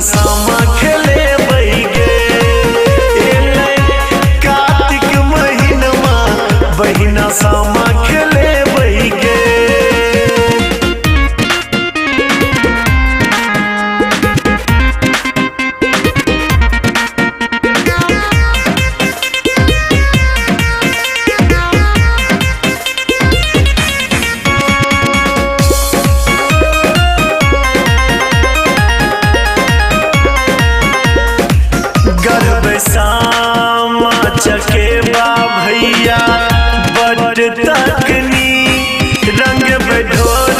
सामा खेले बैगे। कार्तिक महीनमा बहिना सामा खेले बैगे। सामा चकेबा भैया बड़ तकनी रंग बढोर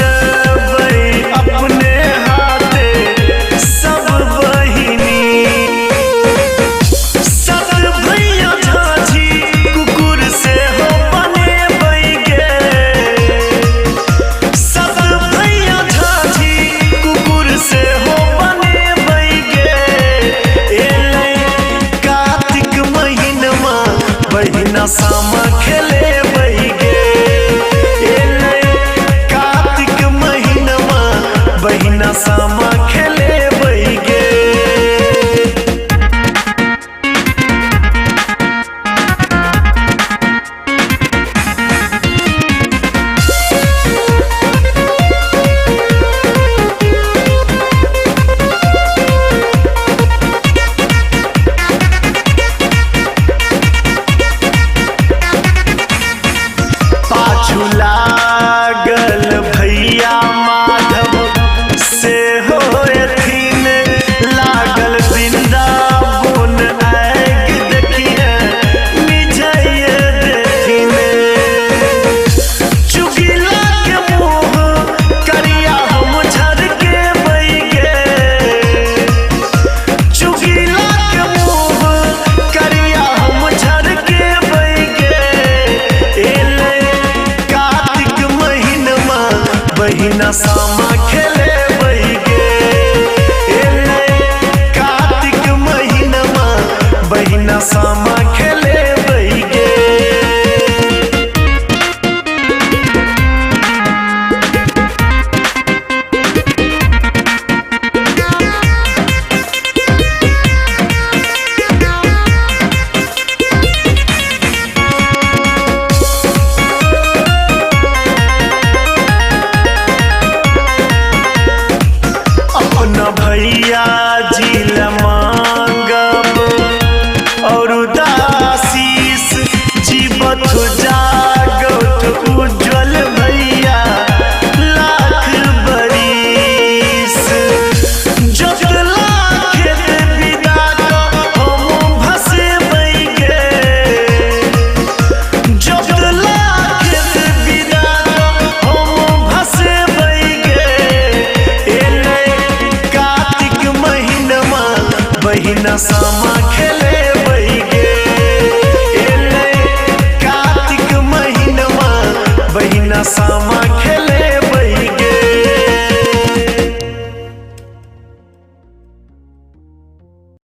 अपने हाथे सब बहिनी। सब भैया झांझी कुकुर से हो बने बैगे। सब भैया झांझी कुकुर से हो बने बैगे। बहिना सामा खेले बैगे। कार्तिक महीनमा बहिना सामा खेले बैगे। लागल भैया माधव से हो एथिन लागल वृंदावन आग देखिए निजय देखिन। चुगिला के मुँह करिया हम झर के बैगे। चुगिला के मुँह करिया हम झर के बैगे। बहिना सामा